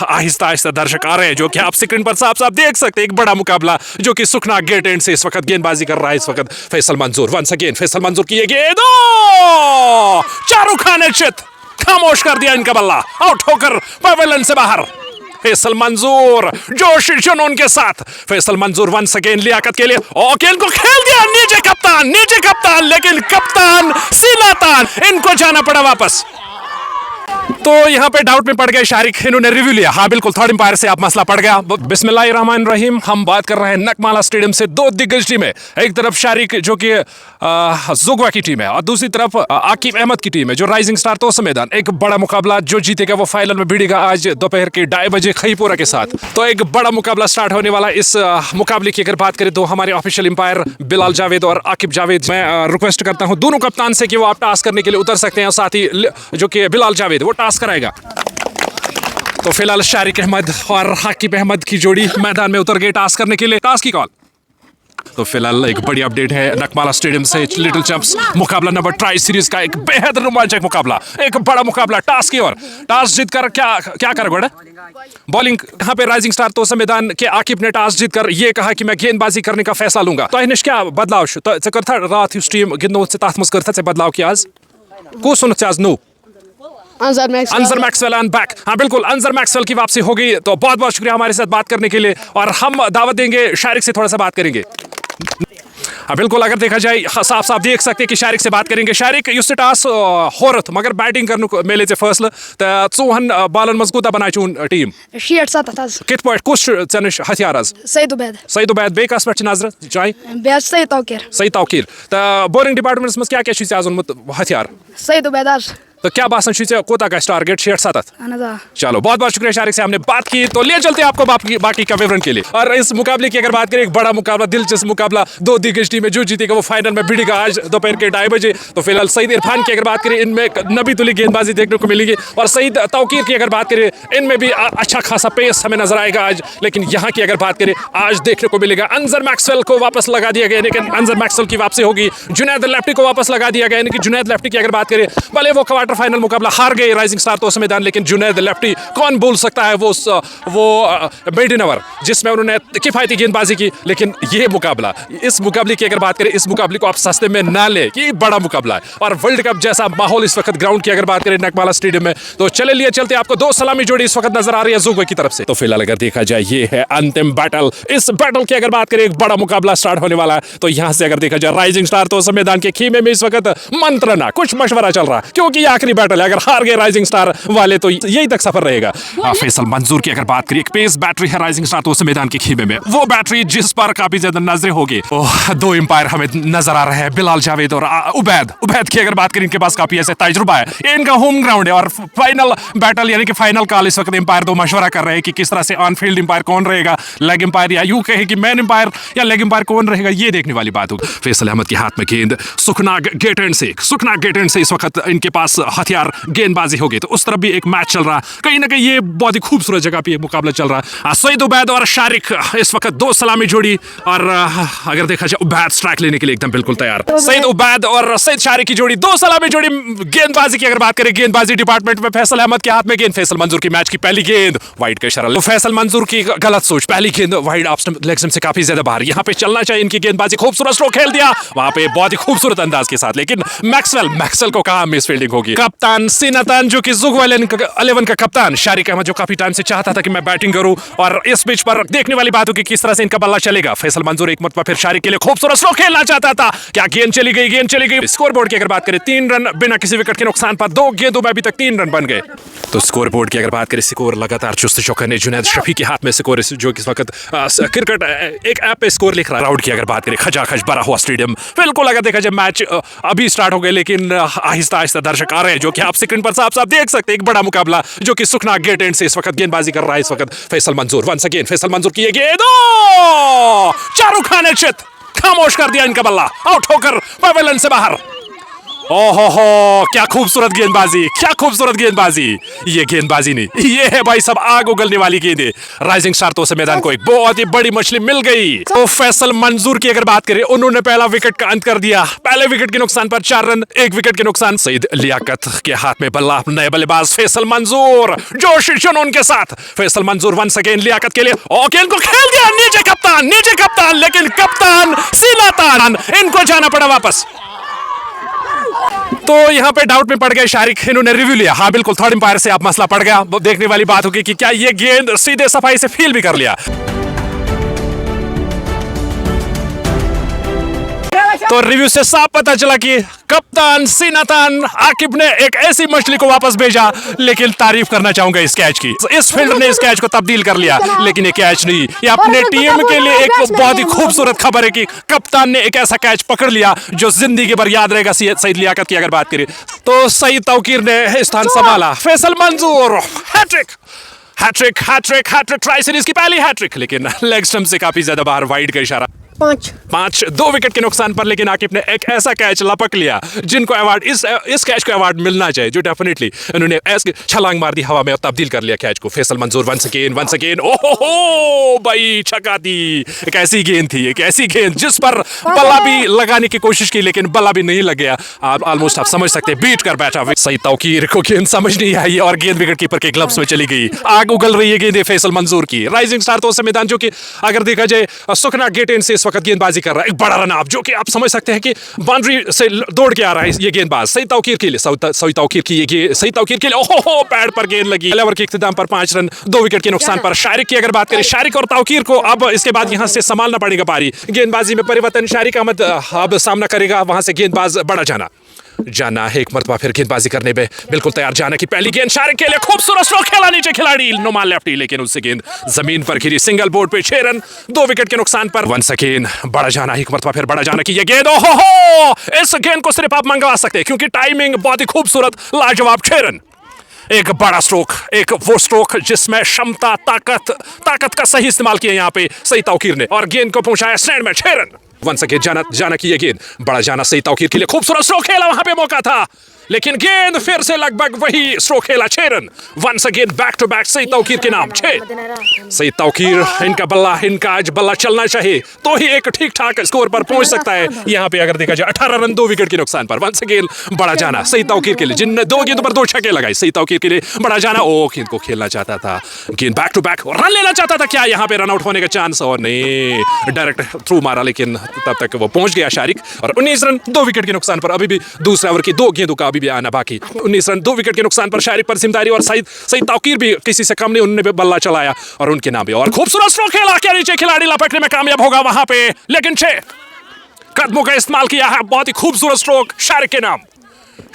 आहिस्ता आहिस्ता दर्शक आ रहे हैं, जो कि आप स्क्रीन पर साफ साफ देख सकते हैं। एक बड़ा मुकाबला जो कि सुखना गेट एंड से इस वक्त गेंदबाजी कर रहा है। इस वक्त फैसल मंजूर, वंस अगेन फैसल मंजूर की ये गेंद, शाहरुख खान ने चित खामोश कर दिया इनका बल्ला, आउट होकर पवेलियन से बाहर। फैसल मंजूर जोश जुनून के साथ, फैसल मंजूर वंस अगेन लियाकत के लिए, और गेंद को खेल दिया नीचे कप्तान, लेकिन कप्तान सीनातान, इनको जाना पड़ा वापस। तो यहाँ पे डाउट में पड़ गए शारिक, इन्होंने रिव्यू लिया। हाँ बिल्कुल, थर्ड एम्पायर से आप मसला पड़ गया। बिस्मिल्लाहिर्रहमानिर्रहीम, हम बात कर रहे हैं नकमाला स्टेडियम से दो दिग्गज टीमें। एक तरफ शारिक जो कि जुगवा की टीम है, और दूसरी तरफ आकिब अहमद की टीम है जो राइजिंग स्टार तोसा मैदान। एक बड़ा मुकाबला, जो जीतेगा वो फाइनल में भिड़ेगा आज दोपहर के 2:30 बजे खईपुरा के साथ। तो एक बड़ा मुकाबला स्टार्ट होने वाला। इस मुकाबले की अगर बात करें तो हमारे ऑफिशियल एम्पायर बिलाल जावेद और आकिब जावेद, मैं रिक्वेस्ट करता हूँ दोनों कप्तान से कि वो आप टास्क करने के लिए उतर सकते हैं, और साथ ही जो कि बिलाल जावेद वो टास्क कराएगा। तो फिलहाल शारिक अहमद और आकिब अहमद की जोड़ी मैदान में उतर गए टास्क करने के लिए। टास्क की कॉल। तो फिलहाल एक बड़ी अपडेट है नकमाला स्टेडियम से लिटिल चैंप्स मुकाबला नंबर ट्राई सीरीज का, एक बेहद रोमांचक मुकाबला, एक बड़ा मुकाबला टास्क की ओर। टास्क जीतकर क्या करोगे? बॉलिंग। यहाँ पे राइजिंग स्टार तोसा मैदान के आकिब ने टास्क जीतकर ये कहा कि मैं गेंदबाजी करने का फैसला लूंगा। तो इन्हें क्या बदलाव रात टीम गिंदो तथ बदलाव किया आज कूस आज no Anjar Maxwell and back. हाँ बिल्कुल, अंजर मैक्सवेल की वापसी हो गई। तो बहुत बहुत शुक्रिया हमारे साथ बात करने के लिए, और हम दावत देंगे शारिक से थोड़ा सा बात करेंगे। हाँ बिल्कुल, अगर देखा जाए साफ साफ देख सकते हैं कि शारिक से बात करेंगे। शारिक युस टास होरत मगर बैटिंग करने को मेले से फैसला चौहन बालन मज कूता बनाई चून टीम 67 कित पाट कुछ चनिश हथियार आज सईद उबैद बे कस पे नजर चाय सही तौकीर तो बोलिंग डिपार्टमेंट्स में क्या क्या आज उनमत हथियार सईद उबैद। तो क्या बासन कोता का टारगेट 67? चलो बहुत बहुत शुक्रिया शारिक से हमने बात की। तो ले चलते हैं आपको बाकी का विवरण के लिए। और इस मुकाबले की अगर बात करें, एक बड़ा मुकाबला, दिलचस्प मुकाबला, दो दिग्गज टीमें, जो जीतेगा वो फाइनल में भिड़ेगा आज दोपहर के 2:30 बजे। तो फिलहाल सईद इरफान की अगर बात करें, इनमें नबी तुली गेंदबाजी देखने को मिलेगी, और सईद तौकीर की अगर बात करें, इनमें भी अच्छा खासा पेस हमें नजर आएगा आज। लेकिन यहाँ की अगर बात करें, आज देखने को मिलेगा अंजर मैक्सवेल को वापस लगा दिया गया, लेकिन अंजर मैक्सवेल की वापसी होगी। जुनैद लेफ्टी को वापस लगा दिया गया, यानी कि जुनैद लेफ्टी की अगर बात करें, भले वो क्वार्टर फाइनल मुकाबला हार गए राइजिंग स्टार तोसा मैदान, लेकिन जुनैद लेफ्टी कौन भूल सकता है वो मेडन ओवर जिसमें उन्होंने किफायती गेंदबाजी की। लेकिन ये मुकाबला, इस मुकाबले की अगर बात करें, इस मुकाबले को आप सस्ते में ना ले, ये बड़ा मुकाबला है। और वर्ल्ड कप जैसा माहौल इस वक्त ग्राउंड की अगर बात करें नकमाला स्टेडियम में, तो चले लिए चलते आपको दो सलामी जोड़ी इस वक्त नजर आ रही है जुगवे की तरफ से। तो फिलहाल अगर देखा जाए, ये है अंतिम बैटल। इस बैटल की अगर बात करें, एक बड़ा मुकाबला स्टार्ट होने वाला है। तो यहां से अगर देखा जाए, राइजिंग स्टार तोसा मैदान के खीमे में इस वक्त मंत्रणा, कुछ मशवरा चल रहा है, क्योंकि ये आखिरी बैटल है। अगर हार गए राइजिंग स्टार वाले तो यही तक सफर रहेगा। फैसल मंजूर की अगर बात करें, एक पेस बैटरी है राइजिंग स्टार तोसा मैदान के खीमे में, वो बैटरी जिस पर काफी ज्यादा नजरें होगी। दो एम्पायर हमें नजर आ रहे हैं, बिलाल जावेद और उबैद की अगर बात करें, इनके पास काफी ऐसे तजुर्बा है, ये इनका होम ग्राउंड है। और फाइनल बैटल यानी कि फाइनल कॉल इस वक्त एम्पायर दो मशवरा कर रहे हैं कि किस तरह से ऑन फील्ड एम्पायर कौन रहेगा, लेग एम्पायर या यूं कहे कि मैन एम्पायर या लेग एम्पायर कौन रहेगा, ये देखने वाली बात होगी। फैसल अहमद के हाथ में गेंद, सुखना गेट एंड से इस वक्त इनके पास हथियार गेंदबाजी होगी। तो उस तरफ भी एक मैच चल रहा है, कहीं ना कहीं ये बहुत ही खूबसूरत जगह पे मुकाबला चल रहा है। सईद उबैद और शारिक इस वक्त दो सलामी जोड़ी, और अगर देखा जाए उबैद स्ट्राइक लेने के लिए एकदम बिल्कुल तैयार। सईद उबैद और सईद शारिक की जोड़ी, दो सलामी जोड़ी। गेंदबाजी की अगर बात करें, गेंदबाजी डिपार्टमेंट में फैसल अहमद के हाथ में गेंद, फैसल मंजूर की मैच की पहली गेंद वाइड का इशारा। फैसल मंजूर की गलत सोच, पहली गेंद वाइड ऑफ लेग स्टंप से काफी ज्यादा बाहर। यहाँ पे चलना चाहिए इनकी गेंदबाजी, खूबसूरत स्ट्रोक खेल दिया वहां पे बहुत ही खूबसूरत अंदाज के साथ, लेकिन मैक्सवेल को कहा मिस फील्डिंग होगी। कप्तान सीनातान जो कि जुगवा 11 का कप्तान शारिक अहमद, जो काफी टाइम से चाहता था कि मैं बैटिंग करूं, और इस पिच पर देखने वाली बात होगी किस तरह से इनका बल्ला चलेगा। फैसल मंजूर एक मरतबा फिर शारिक के लिए खूबसूरत स्ट्रोक खेलना चाहता था, क्या गेंद चली गई। स्कोर बोर्ड की अगर बात करें, 3 रन बिना किसी विकेट के नुकसान पर, 2 गेंदों में अभी तक 3 रन बन गए। तो स्कोर बोर्ड की अगर बात करें, स्कोर लगातार चुस्त चौकन्ने, जुनैद शफी के हाथ में स्कोर, जो इस वक्त क्रिकेट एक ऐप पे स्कोर लिख रहा है। राउंड की अगर बात करें, खचाखच भरा हुआ स्टेडियम, बिल्कुल अगर देखा जाए मैच अभी स्टार्ट हो गए, लेकिन आहिस्ता आहिस्ता दर्शक आ रहे हैं, जो कि आप स्क्रीन पर साफ साफ देख सकते हैं। एक बड़ा मुकाबला जो कि सुखना गेट एंड से इस वक्त गेंदबाजी कर रहा है। इस वक्त फैसल मंजूर, वंस अगेन फैसल मंजूर की ये गेंद, शाहरुख खान ने चित खामोश कर दिया इनका बल्ला, आउट होकर पवेलियन से बाहर। ओहो हो, क्या खूबसूरत गेंदबाजी, क्या खूबसूरत गेंदबाजी। ये गेंदबाजी नहीं, ये है भाई सब आग उगलने वाली गेंदें। राइजिंग स्टार तो से मैदान को एक बहुत ही बड़ी मछली मिल गई। तो फैसल मंजूर की अगर बात करें, उन्होंने पहला विकेट का अंत कर दिया। पहले विकेट के नुकसान पर 4 रन, 1 विकेट के नुकसान। सईद लियाकत के हाथ में बल्ला, नए बल्लेबाज फैसल मंजूर जोश जुनून के साथ। फैसल मंजूर वंस अगेन लियाकत के लिए, और गेंद को खेल दिया नीचे कप्तान, लेकिन कप्तान सीनातान, इनको जाना पड़ा वापस। तो यहाँ पे डाउट में पड़ गए शारिक, इन्होंने रिव्यू लिया। हाँ बिल्कुल, थर्ड एम्पायर से आप मसला पड़ गया। देखने वाली बात होगी कि क्या ये गेंद सीधे सफाई से फील भी कर लिया। तो रिव्यू से साफ पता चला कि कप्तान सीनातान आकिब ने एक ऐसी मछली को वापस भेजा। लेकिन तारीफ करना चाहूंगा इस कैच की, इस फील्डर ने इस कैच को तब्दील कर लिया। लेकिन ये कैच नहीं, ये अपने टीम के लिए एक बहुत ही खूबसूरत खबर है कि कप्तान ने एक ऐसा कैच पकड़ लिया जो जिंदगी भर याद रहेगा। सईद लियाकत की अगर बात करें तो सईद तौकीर ने स्थान संभाला। फैसल मंजूर हैट्रिक ट्राई सीरीज की पहली हैट्रिक, लेकिन लेग स्टंप से काफी ज्यादा बाहर, वाइड का इशारा। 5 2 विकेट के नुकसान पर, लेकिन आकिब ने एक ऐसा कैच लपक लिया जिनको अवार्ड, इस कैच को अवार्ड मिलना चाहिए, जो डेफिनेटली उन्होंने ऐसे छलांग मार दी हवा में और तब्दील कर लिया कैच को। फैसल मंजूर वंस अगेन, ओहो भाई छक्का दी। एक ऐसी गेंद थी, एक ऐसी गेंद जिस पर बल्ला भी लगाने की कोशिश की, लेकिन बल्ला भी नहीं लग गया। ऑलमोस्ट आप समझ सकते, बीट कर बैठा सईद तौकीर को गेंद समझ नहीं आई और गेंद विकेट कीपर के ग्लव्स में चली गई। आग उगल रही है गेंद फैसल मंजूर की। राइजिंग स्टार तो मैदान, जो कि अगर देखा जाए सुखना गेट इन से इस वक्त गेंदबाजी कर रहा है, एक बड़ा रन अप, जो कि आप समझ सकते हैं कि बाउंड्री से दौड़ के आ रहा है ये गेंदबाज। सईद तौकीर के लिए ओहो पैड पर गेंद लगी। ओवर के इख्तिताम पर 5 रन, 2 विकेट के नुकसान पर। शारिक की अगर बात करें, शारिक और तौकीर को अब इसके बाद यहां से संभालना पड़ेगा पारी। गेंदबाजी में परिवर्तन, शारिक अहमद अब सामना करेगा, वहां से गेंदबाज बड़ा जाना है एक मरतबा फिर गेंदबाजी करने में बिल्कुल तैयार। जाना की पहली गेंद शारिक के लिए, खूबसूरत स्ट्रोक खेला नीचे खिलाड़ी नुमान लेफ्टी, लेकिन उससे गेंद जमीन पर गिरी। सिंगल बोर्ड पे 6 रन, 2 विकेट के नुकसान पर। वंस अगेन बड़ा जाना, एक मरतबा फिर बड़ा जाना की ये गेंद, ओहो, इस गेंद को सिर्फ आप मंगवा सकते हैं क्योंकि टाइमिंग बहुत ही खूबसूरत, लाजवाब। 6 रन, एक बड़ा स्ट्रोक, एक वो स्ट्रोक जिसमें क्षमता, ताकत का सही इस्तेमाल किया यहाँ पे सईद तौकीर ने, और गेंद को पहुंचाया स्टैंड में। 6 रन। वंस अगेन जाना की ये गेंद, बड़ा जाना सईद तौकीर के लिए, खूबसूरत स्ट्रोक खेला, वहां पे मौका था, लेकिन गेंद फिर से लगभग वही स्ट्रोक खेला। 6 run. Once again back to back Saeed Tauqeer के नाम 6। सईद तौकीर, इनका बल्ला, इनका आज बल्ला चलना चाहिए तो ही एक ठीक ठाक स्कोर पर पहुंच सकता है। यहाँ पे अगर देखा जाए 18 रन, 2 विकेट के नुकसान पर। वंस अगेन बड़ा जाना सईद तौकीर के लिए, जिनने 2 गेंदों पर 2 छक्के लगाए। सईद तौकीर के लिए बड़ा जाना, ओ गेंद को खेलना चाहता था, गेंद बैक टू बैक रन लेना चाहता था, क्या यहाँ पे रन आउट होने का चांस, और नहीं, डायरेक्ट थ्रू मारा, लेकिन तब तक वो पहुंच गया शारिक। और 19 रन, 2 विकेट के नुकसान पर। अभी भी दूसरे ओवर की 2 गेंदों का अभी भी आना बाकी। 19 रन, 2 विकेट के नुकसान पर शारिक पर जिम्मेदारी, और सईद तौकीर भी किसी से कम नहीं, उन्होंने भी बल्ला चलाया और उनके नाम भी। और खूबसूरत स्ट्रोक खेला, क्या नीचे खिलाड़ी लपकने में कामयाब होगा वहां पे, लेकिन 6 कदमों का इस्तेमाल किया है। बहुत ही खूबसूरत स्ट्रोक शारिक के नाम।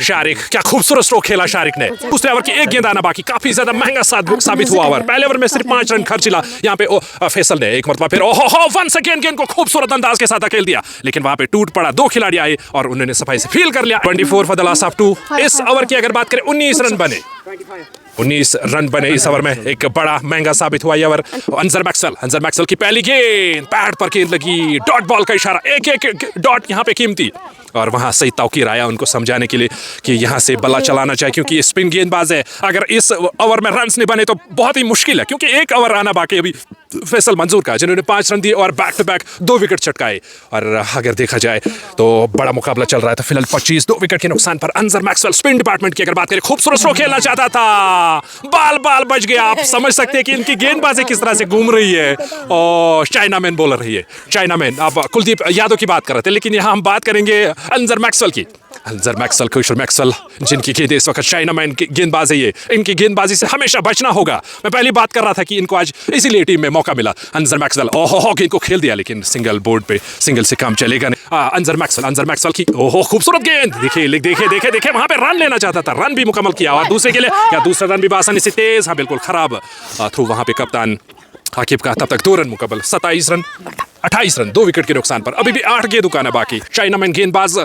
शारिक, क्या खूबसूरत स्ट्रोक खेला शारिक ने। दूसरे ओवर की 1 गेंद आना बाकी, काफी ज्यादा महंगा साबित हुआ ओवर। पहले ओवर में सिर्फ 5 रन खर्चिला यहाँ पे फैसल ने एक मरतबा फिर ओहो वंस अगेन गेंद को खूबसूरत अंदाज के साथ अकेल दिया, लेकिन वहां पे टूट पड़ा। 2 खिलाड़ी आए और उन्होंने सफाई से फील कर लिया। 24 फॉर द लॉस ऑफ 2। इस ओवर की अगर बात करें, 19 रन बने, 19 रन बने इस ओवर में। एक बड़ा महंगा साबित हुआ ये ओवर। अंजर मैक्सवेल की पहली गेंद, पैड पर गेंद लगी, डॉट बॉल का इशारा, एक डॉट यहाँ पे कीमती, और वहां सईद तौकीर आया उनको समझाने के लिए कि यहां से बल्ला चलाना चाहिए क्योंकि ये स्पिन गेंदबाज है। अगर इस ओवर में रन्स नहीं बने तो बहुत ही मुश्किल है, क्योंकि 1 ओवर आना बाकी अभी फैसल मंजूर का, जिन्होंने 5 रन दिए और बैक टू बैक 2 विकेट चटकाए। और अगर देखा जाए तो बड़ा मुकाबला चल रहा है। तो फिलहाल 25, 2 विकेट के नुकसान पर अंजर मैक्सवेल स्पिन डिपार्टमेंट की अगर बात करें, खूबसूरत स्ट्रोक खेलना चाहता था, बाल बच गया। आप समझ सकते हैं कि इनकी गेंदबाजी किस तरह से घूम रही है, और चाइनामैन बॉलर रही है, चाइनामैन। अब कुलदीप यादव की बात कर रहे थे, लेकिन यहाँ हम बात करेंगे अंजर मैक्सवेल की। अंजर मैक्सवेल, कुशल मैक्सवेल, जिनकी गेंद इस वक्त चाइनामैन की गेंदबाज है, ये इनकी गेंदबाजी से हमेशा बचना होगा। मैं पहली बात कर रहा था कि इनको आज इसीलिए टीम में मौका मिला। अंजर मैक्सवेल, ओहो गेंद को खेल दिया, लेकिन सिंगल बोर्ड पे, सिंगल से काम चलेगा नहीं। अंजर मैक्सवेल की ओहो खूबसूरत गेंद, देखे वहां पे रन लेना चाहता था, रन भी मुकम्मल किया, और दूसरे के लिए या दूसरा रन भी आसानी से तेज, हाँ बिल्कुल खराब थ्रू वहां पे कप्तान आकिब का। तब तक 2 रन मुकम्मल, 28 रन, 2 विकेट के नुकसान पर। अभी भी 8 गेंदों का बाकी। चाइनामैन गेंदबाज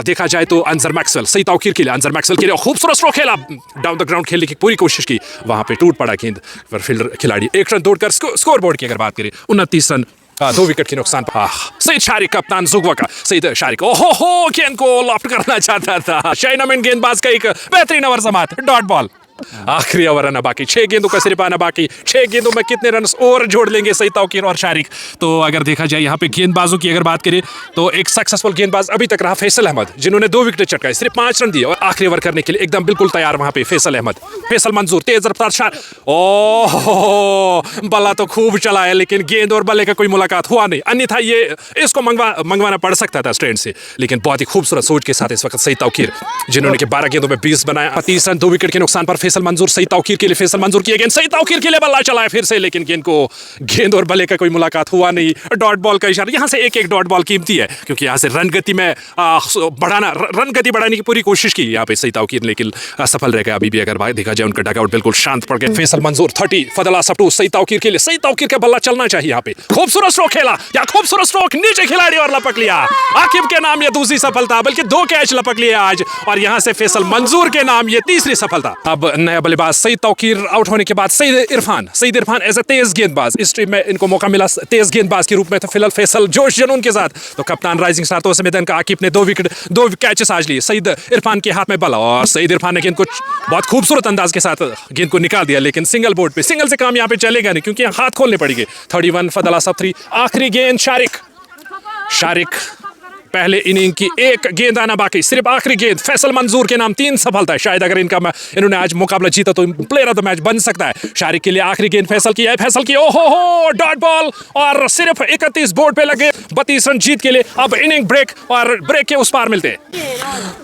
देखा जाए तो अंजर मैक्सवेल, सईद तौकीर के लिए, अंजर मैक्सवेल के लिए खूबसूरत स्ट्रोक खेला, डाउन द ग्राउंड खेलने की पूरी कोशिश की, वहां पे टूट पड़ा गेंद पर। फील्डर खिलाड़ी 1 रन दौड़कर स्कोर बोर्ड की अगर बात करें, 29 रन, 2 विकेट के नुकसान पर सईद शारिक कप्तान जुगवा का सईद शारिक ओहो गेंद को लॉफ्ट करना चाहता था। शाइन गेंदबाज का एक बेहतरीन ओवर समाप्त, डॉट बॉल। आखिरी ओवर आना बाकी, 6 गेंदों का सिर्फ आना बाकी। 6 गेंदों में कितने रन और जोड़ लेंगे सईद तौकीर और शारिक। तो अगर देखा जाए यहाँ पे गेंदबाजों की अगर बात करें तो एक सक्सेसफुल गेंदबाज अभी तक रहा फैसल अहमद, जिन्होंने 2 विकेट चटकाए, सिर्फ 5 रन दिए और आखिरी ओवर करने के लिए एकदम बिल्कुल तैयार वहां पे फैसल अहमद। फैसल मंजूर तेज रफ्तार शाट, ओह बल्ला तो खूब चला है लेकिन गेंद और बल्ले का कोई मुलाकात हुआ नहीं, अन्यथा ये इसको मंगवाना पड़ सकता था स्टैंड से। लेकिन बहुत ही खूबसूरत सोच के साथ इस वक्त सईद तौकीर, जिन्होंने 12 गेंदों में 20 बनाया, 30 रन, 2 विकेट के नुकसान पर फैसल मंजूर। सईद तौकीर के लिए फैसल मंजूर किया, गेंद सईद तौकीर के लिए बल्ला चला है फिर से, लेकिन गेंद और बल्ले का कोई मुलाकात हुआ नहीं। डॉट बॉल का इशारा, यहाँ से एक डॉट बॉल कीमती है क्योंकि यहाँ से रन गति बढ़ाने की पूरी कोशिश की यहाँ पे सईद तौकीर, लेकिन असफल रह गया। अभी भी अगर देखा जाए उनका डगआउट बिल्कुल शांत पड़ गया। फैसल मंजूर 30 फदला सपटू सईद तौकीर के लिए, सईद तौकीर का बल्ला चलना चाहिए यहाँ पे। खूबसूरत स्ट्रोक खेला, या खूबसूरत स्ट्रोक, नीचे खिलाड़ी और लपक लिया। आकिब के नाम ये दूसरी सफलता, बल्कि 2 कैच लपक लिए आज, और यहाँ से फैसल मंजूर के नाम ये तीसरी सफलता। अब नया बल्लेबाज सईद तौकीर आउट होने के बाद सईद इरफान एज ए तेज गेंदबाज, इस टीम में इनको मौका मिला तेज गेंदबाज के रूप में। तो फिलहाल फैसल जोश जुनून के साथ, तो कप्तान राइजिंग स्टार तो मैदान का आकिब ने 2 कैचेस आज लिए। सईद इरफान के हाथ में बल्ला और सईद इरफान ने गेंद को बहुत खूबसूरत अंदाज के साथ गेंद को निकाल दिया, लेकिन सिंगल बोर्ड पे, सिंगल से काम यहाँ पे चलेगा नहीं क्योंकि हाथ खोलने पड़ेंगे। 31 फदला सब 3। आखिरी गेंद शारिक पहले इनिंग की एक गेंद आना बाकी, सिर्फ आखिरी गेंद। फैसल मंजूर के नाम 3 सफलता है। शायद अगर इन्होंने आज मुकाबला जीता तो प्लेयर ऑफ द मैच बन सकता है। शारिक के लिए आखिरी गेंद फैसल की है, फैसल की ओहो डॉट बॉल, और सिर्फ 31 बोर्ड पे लगे 32 रन जीत के लिए। अब इनिंग ब्रेक, और ब्रेक के उस पार मिलते हैं।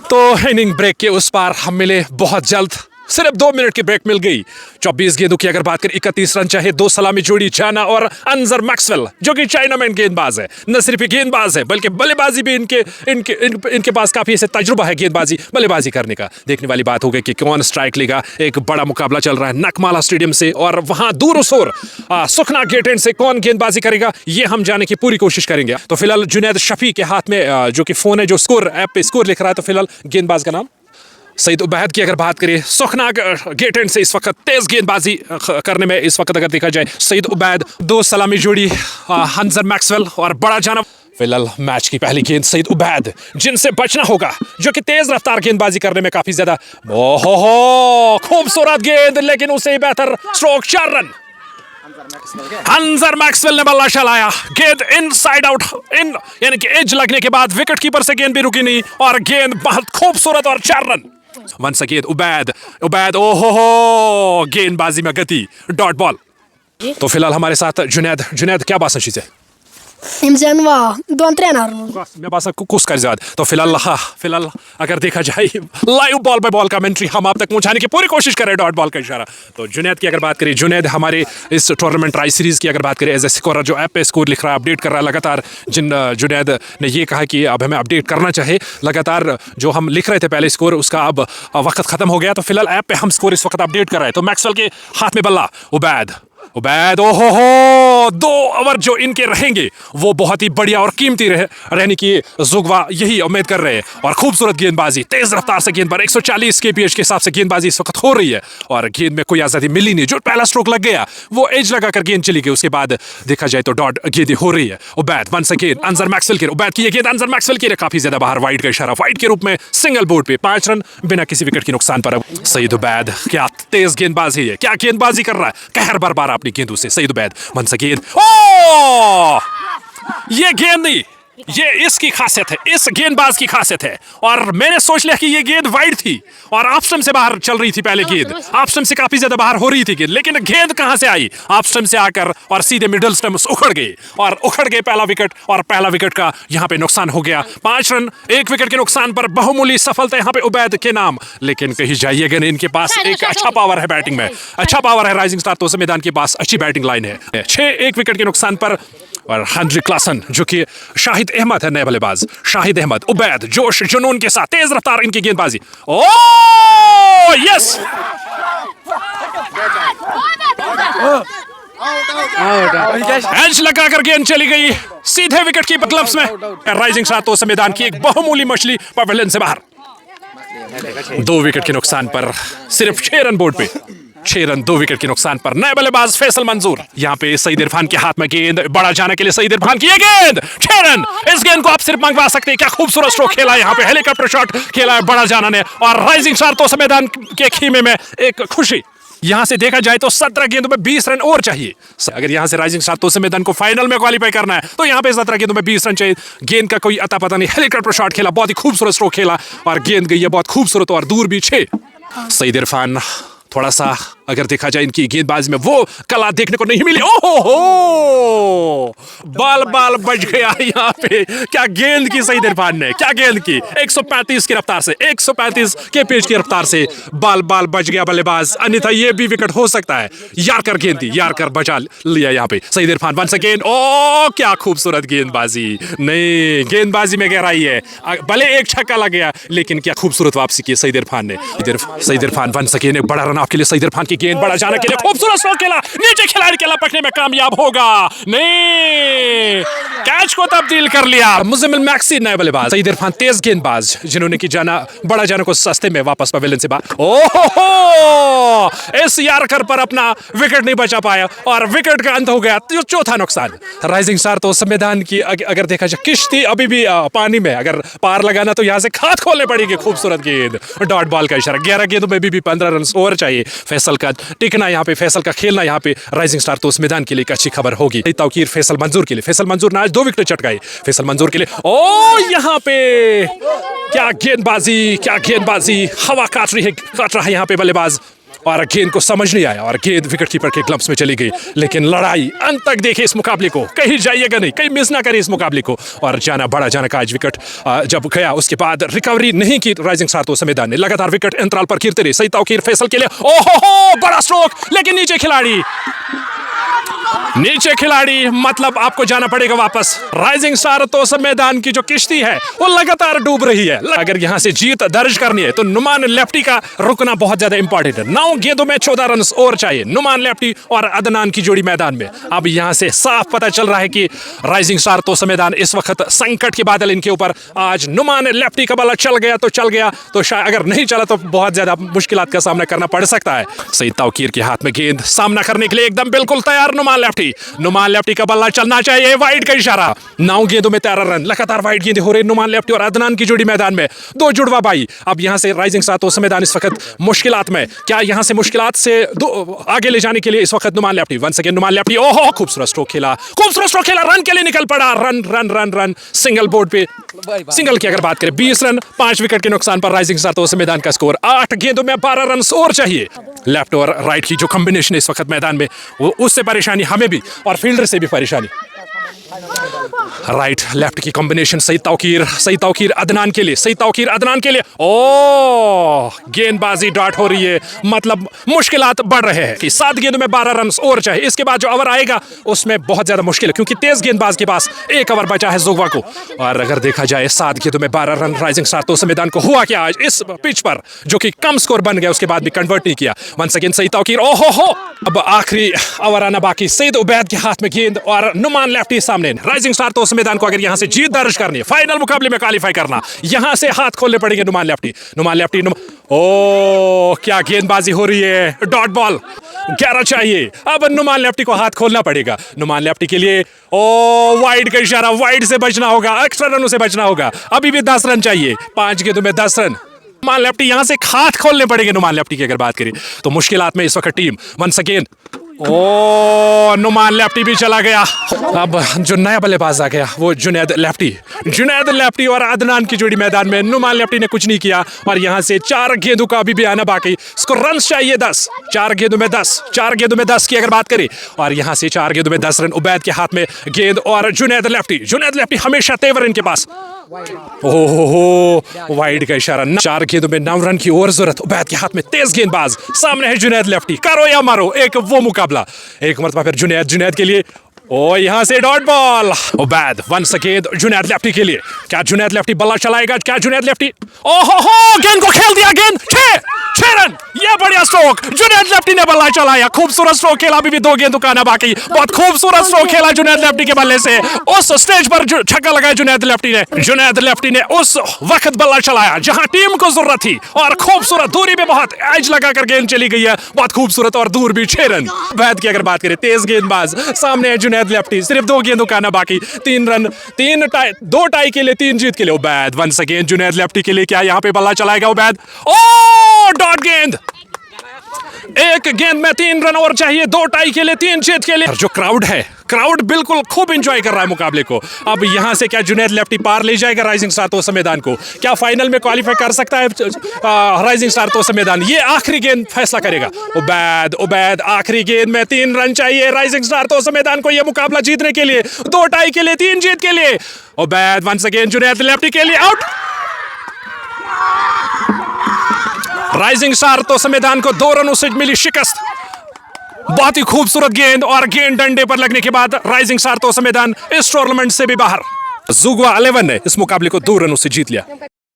तो इनिंग ब्रेक के उस पार हम मिले बहुत जल्द, सिर्फ 2 मिनट की ब्रेक मिल गई। 24 गेंदों की अगर बात करें, 31 रन चाहे, 2 सलामी जोड़ी जाना और अंजर मैक्सवेल, जो कि चाइनामैन गेंदबाज है, न सिर्फ गेंदबाज है बल्कि बल्लेबाजी भी इनके पास काफी ऐसे तजुर्बा है बल्लेबाजी करने का। देखने वाली बात हो गई कि कौन स्ट्राइक लेगा। एक बड़ा मुकाबला चल रहा है नकमाला स्टेडियम से, और वहां दूर सुखना गेट एंड से कौन गेंदबाजी करेगा ये हम जाने की पूरी कोशिश करेंगे। तो फिलहाल जुनैद शफी के हाथ में जो कि फोन है, जो स्कोर ऐप पे स्कोर लिख रहा है, तो फिलहाल गेंदबाज का नाम सईद उबैद की अगर बात करें, सुखना गेट एंड से इस वक्त तेज गेंदबाजी करने में इस वक्त अगर देखा जाए सईद उबैद, 2 सलामी जोड़ी हंजर मैक्सवेल और बड़ा जाना। फिलहाल मैच की पहली गेंद सईद उबैद, जिनसे बचना होगा, जो कि तेज रफ्तार गेंदबाजी करने में काफी ज्यादा, ओहो खूबसूरत गेंद, लेकिन उसे बेहतर स्ट्रोक, 4 रन। हंजर मैक्सवेल ने बल्ला चलाया, गेंद इनसाइड आउट, यानी कि एज लगने के बाद विकेट कीपर से गेंद भी रुकी नहीं, और गेंद बहुत खूबसूरत, और 4 रन। वंस अगेन उबैद ओहो गेंदबाजी में गति, डॉट बॉल। तो फिलहाल हमारे साथ जुनैद क्या बात है? Imzen var, doan tränar. मैं बासा कुछ कर जाद। तो फिलहाल अगर देखा जाए live ball by ball commentary हम आप तक पहुंचाने की पूरी कोशिश कर रहे हैं, डॉट बॉल का इशारा। तो जुनैद की अगर बात करें, जुनैद हमारे इस टूर्नामेंट ट्राई सीरीज की अगर बात करें, एज ए स्कोरर जो ऐप पे स्कोर लिख रहा है, अपडेट कर रहा है लगातार। जुनैद ने ये कहा कि अब हमें अपडेट करना चाहिए लगातार, जो हम लिख रहे थे पहले स्कोर, उसका अब वक्त खत्म हो गया। तो फिलहाल ऐप पे हम स्कोर इस वक्त अपडेट कर रहे हैं। तो मैक्सवेल के हाथ में बल्ला, उबैद ओहो 2 ओवर जो इनके रहेंगे वो बहुत ही बढ़िया और कीमती रहने की जुगवा यही उम्मीद कर रहे हैं। और खूबसूरत गेंदबाजी, तेज रफ्तार से गेंद पर 140 kph के हिसाब से गेंदबाजी इस वक्त हो रही है, और गेंद में कोई आजादी मिली नहीं। जो पहला स्ट्रोक लग गया वो एज लगाकर गेंद चली गई, उसके बाद देखा जाए तो डॉट गेंद हो रही है। Ubaid once again Anjar Maxwell की, उबैद की ये गेंद अंजर मैक्सवेल की काफी ज्यादा बाहर, वाइड का इशारा, वाइड के रूप में सिंगल बोर्ड पे 5 रन बिना किसी विकेट के नुकसान पर। सईद उबैद क्या तेज गेंदबाजी है, क्या गेंदबाजी कर रहा है, कहर बरबार अपनी गेंदों से। सईद उबैद वंस अगेन, ओ ये गेंद नहीं, ये इसकी खासियत है, इस गेंदबाज की खासियत है। और मैंने सोच लिया कि ये गेंद वाइड थी और ऑफ स्टंप से बाहर चल रही थी, पहले गेंद ऑफ स्टंप से काफी ज्यादा बाहर हो रही थी गेंद, लेकिन गेंद कहां से आई, ऑफ स्टंप से आकर और सीधे मिडिल स्टंप उखड़ गए पहला विकेट, और पहला विकेट का यहां पे नुकसान हो गया। 5 रन 1 विकेट के नुकसान पर बहुमूल्य सफलता यहां पे उबैद के नाम। लेकिन कहीं जाइएगा नहीं, इनके पास एक अच्छा पावर है बैटिंग में, अच्छा पावर है राइजिंग स्टार तो मैदान के पास, अच्छी बैटिंग लाइन है। 1 विकेट के नुकसान पर, और हेनरी क्लासन जो कि शाहिद अहमद है नए बल्लेबाज, शाहिद अहमद, उबैद जोश जुनून के साथ तेज रफ्तार इनकी गेंदबाजी, ओ यस एज लगाकर गेंद चली गई सीधे विकेट की ग्लव्स में। राइजिंग स्टार तो मैदान की एक बहुमूल्य मछली पवेलियन से बाहर। 2 विकेट के नुकसान पर सिर्फ 6 रन बोर्ड पे। 6 रन 2 विकेट के नुकसान पर नए बल्लेबाज फैसल मंजूर। यहाँ पे सईद इरफान के हाथ में गेंद, बड़ा जाने के लिए सईद इरफान की ये गेंद, 6 रन। इस गेंद को आप सिर्फ मंगवा सकते हैं। क्या खूबसूरत स्ट्रोक खेला है यहाँ पे, हेलीकॉप्टर शॉट खेला है बड़ा जाना ने, और राइजिंग स्टार तो मैदान के खीमे में एक खुशी। यहां से देखा जाए तो 17 गेंदों में 20 रन और चाहिए। अगर यहां से राइजिंग स्टार तो मैदान को फाइनल में क्वालिफाई करना है तो यहां पे 17 गेंदों में 20 रन चाहिए। गेंद का कोई अता पता नहीं, हेलीकॉप्टर शॉट खेला, बहुत ही खूबसूरत स्ट्रोक खेला और गेंद गई है बहुत खूबसूरत और दूर भी 6। सईद इरफान थोड़ा सा अगर देखा जाए इनकी गेंदबाजी में वो कला देखने को नहीं मिली। ओहो, बाल बाल बच गया यहाँ पे। क्या गेंद की सईद इरफान ने, क्या गेंद की, 135 की रफ्तार से, 135 के पेज की रफ्तार से बाल बाल बच गया बल्लेबाज, अन्यथा ये भी विकेट हो सकता है। यारकर गेंद थी, यारकर बचा लिया यहाँ पे सईद इरफान वंस अगेन। ओ क्या खूबसूरत गेंदबाजी, नहीं गेंदबाजी में गहराई है, भले एक छक्का लग गया लेकिन क्या खूबसूरत वापसी की सईद इरफान ने। सईद इरफान वंस अगेन एक बड़ा रन आपके लिए, सईद इरफान की गेंद बड़ा जाने के लिए खूबसूरत स्ट्रोक खेला, नीचे खिलाड़ी के लपकने में कामयाब होगा, नहीं कैच को तब्दील कर लिया। मुजम्मिल मैक्सी नए बल्लेबाज, सईद इरफान तेज गेंदबाज जिन्होंने की जाना बड़ा जाना को सस्ते में वापस पवेलियन से बाहर। ओहो, इस यारकर पर अपना विकेट नहीं बचा पाया और विकेट का अंत हो गया, जो चौथा नुकसान। राइजिंग स्टार तो मैदान की अगर देखा जाए किश्ती अभी भी पानी में, अगर पार लगाना तो यहाँ से खाद खोलने पड़ेगी। खूबसूरत गेंद, डॉट बॉल का इशारा, 11 गेंदों में भी 15 रन और चाहिए। फैसल का टिकना यहाँ पे, फैसल का खेलना यहाँ पे राइजिंग स्टार तो मैदान के लिए एक अच्छी खबर होगी। तौकीर फैसल मंजूर के लिए, फैसल मंजूर ने आज 2 विकेट चटकाई फैसल मंजूर के लिए। ओ यहाँ पे क्या गेंदबाजी, क्या गेंदबाजी, हवा काट रहा है यहाँ पे बल्लेबाज और गेंद को समझ नहीं आया और गेंद विकेट कीपर के ग्लव्स में चली गई। लेकिन लड़ाई अंत तक देखे इस मुकाबले को, कहीं जाइएगा नहीं, कहीं मिस ना करे इस मुकाबले को। और जाना बड़ा जाना का आज विकेट जब गया उसके बाद रिकवरी नहीं की राइजिंग स्टार तो मैदान ने, लगातार विकेट अंतराल पर गिरते रहे। सही तौकीर फैसल के लिए, ओहो बड़ा स्ट्रोक, लेकिन नीचे खिलाड़ी मतलब आपको जाना पड़ेगा वापस। राइजिंग स्टार तो मैदान की जो किश्ती है वो लगातार डूब रही है। अगर यहां से जीत दर्ज करनी है तो नुमान लेफ्टी का रुकना बहुत ज्यादा इंपॉर्टेंट है। 9 गेंदों में 14 रन और चाहिए। नुमान लेफ्टी और अदनान की जोड़ी मैदान में। अब यहां से साफ पता चल रहा है कि राइजिंग स्टार तो मैदान इस वक्त संकट के बादल इनके ऊपर। आज नुमान लेफ्टी का बल्ला चल गया तो शायद अगर नहीं चला तो बहुत ज्यादा मुश्किलात का सामना करना पड़ सकता है। सईद तौकीर के हाथ में गेंद, सामना करने के लिए एकदम बिल्कुल तैयार नुमान लेफ्टी का बल्ला चलना चाहिए, वाइड का इशारा। 9 गेंदों में 13 रन, लगातार वाइड गेंदें हो रही नुमान लेफ्टी और अदनान की जोड़ी मैदान में। 2 जुड़वा भाई। अब यहां से राइजिंग स्टार तो मैदान इस वक्त मुश्किलात में। क्या यहां से मुश्किलात से आगे ले जाने के लिए इस वक्त Numan lefty, once again Numan lefty. ओहो खूबसूरत स्ट्रोक खेला, रन के लिए निकल पड़ा, रन सिंगल बोर्ड पे, सिंगल की अगर बात करें 20 रन 5 विकेट के नुकसान पर राइजिंग स्टार तो मैदान का स्कोर। 8 गेंदों में 12 रन और चाहिए। लेफ्ट और राइट की जो कॉम्बिनेशन इस वक्त मैदान में, वो उससे परेशानी हमें भी और फील्डर से भी परेशानी। राइट लेफ्ट की कॉम्बिनेशन, सईद तौकीर अदनान के लिए, ओ गेंदबाजी डॉट हो रही है, मतलब मुश्किलात बढ़ रहे हैं कि 7 गेंदों में 12 रन और चाहिए। इसके बाद जो ओवर आएगा उसमें बहुत ज्यादा मुश्किल है क्योंकि तेज गेंदबाज के पास 1 ओवर बचा है जोगवा को। और अगर देखा जाए 7 गेंदों में 12 रन राइजिंग स्टार तो मैदान को हुआ क्या आज इस पिच पर, जो कि कम स्कोर बन गया, उसके बाद भी कन्वर्ट नहीं किया। वंस अगेन सईद तौकीर, ओहो अब आखिरी ओवर आना बाकी। सईद उबैद के हाथ में गेंद और नुमान लेफ्टी सामने। राइजिंग स्टार तो मैदान को अगर यहां से जीत दर्ज करनी है, फाइनल मुकाबले में क्वालिफाई करना, यहां से हाथ खोलने पड़ेंगे नुमान लेफ्टी। ओ क्या गेंदबाजी हो रही है, डॉट बॉल 11 चाहिए। अब नुमान लेफ्टी को हाथ खोलना पड़ेगा। नुमान लेफ्टी के लिए ओ वाइड का इशारा, वाइड से बचना होगा, एक्स्ट्रा रनों से बचना होगा। अभी भी 10 रन चाहिए, 5 गेंदों में 10 रन। नुमान लेफ्टी यहां से हाथ खोलने पड़ेंगे। नुमान लेफ्टी की अगर बात करें तो मुश्किलात में इस वक्त टीम। वंस अगेन ओ नुमान लेफ्टी भी चला गया। अब जो नया बल्लेबाज आ गया वो जुनैद लेफ्टी और अदनान की जोड़ी मैदान में। नुमान लेफ्टी ने कुछ नहीं किया और यहां से 4 गेंदों का अभी भी आना बाकी। इसको रन चाहिए 10, 4 गेंदों में 10 की अगर बात करें और यहां से 4 गेंदों में 10 रन। उबैद के हाथ में गेंद और जुनैद लेफ्टी हमेशा तेवर इनके पास। ओहो वाइड का इशारा। 4 गेंदों में 9 रन की और जरूरत। उबैद के हाथ में तेज गेंदबाज, सामने है जुनैद लेफ्टी, करो या मारो, एक वो मुकाबला। एक मरतबा फिर जुनैद के लिए ओ यहाँ से dot ball. Ubaid once again Junaid lefty के लिए। क्या जुनैद लेफ्टी बल्ला चलाएगा? क्या जुनैद लेफ्टी? ओहो हो, गेंद को खेल दिया। गेंद 6 रन। ये बढ़िया स्ट्रोक, जुनैद लेफ्टी ने बल्ला चलाया। खूबसूरत स्ट्रोक खेला। अभी भी 2 गेंद दुकाना बाकी। बहुत खूबसूरत स्ट्रोक खेला जुनैद लेफ्टी के बल्ले से। उस स्टेज पर छक्का लगाया जुनैद लेफ्टी ने। जुनैद लेफ्टी ने उस वक्त बल्ला चलाया जहां टीम को जरूरत थी, और खूबसूरत दूरी पे बहुत एज लगाकर गेंद चली गई है। बहुत खूबसूरत और दूर भी 6 रन। उबैद की अगर बात करें, तेज गेंदबाज, सामने है जुनैद लेफ्टी। सिर्फ 2 गेंद दुकाना बाकी। 3 रन, 2 टाई के लिए, 3 जीत के लिए। Ubaid once again Junaid lefty के लिए। क्या यहाँ पे बल्ला चलाएगा उबैद? ओ डॉट गेंद। 1 गेंद में 3 रन और चाहिए। 2 टाई के लिए, 3 जीत के लिए। जो क्राउड है, क्राउड बिल्कुल खूब एंजॉय कर रहा है मुकाबले को। अब यहां से क्या जुनैद लेफ्टी पार ले जाएगा राइजिंग स्टार तोसा मैदान को? क्या फाइनल में क्वालिफाई कर सकता है राइजिंग स्टार तोसा मैदान? ये आखिरी गेंद फैसला करेगा। उबैद आखिरी गेंद में 3 रन चाहिए राइजिंग स्टार तोसा मैदान को, यह मुकाबला जीतने के लिए। 2 टाई के लिए, 3 जीत के लिए। Ubaid once again Junaid lefty के लिए out. Rising star Tosa Maidan को 2 रनों से मिली शिकस्त। बहुत ही खूबसूरत गेंद, और गेंद डंडे पर लगने के बाद राइजिंग स्टार तोसा मैदान इस टूर्नामेंट से भी बाहर। जुगवा 11 ने इस मुकाबले को 2 रनों से जीत लिया।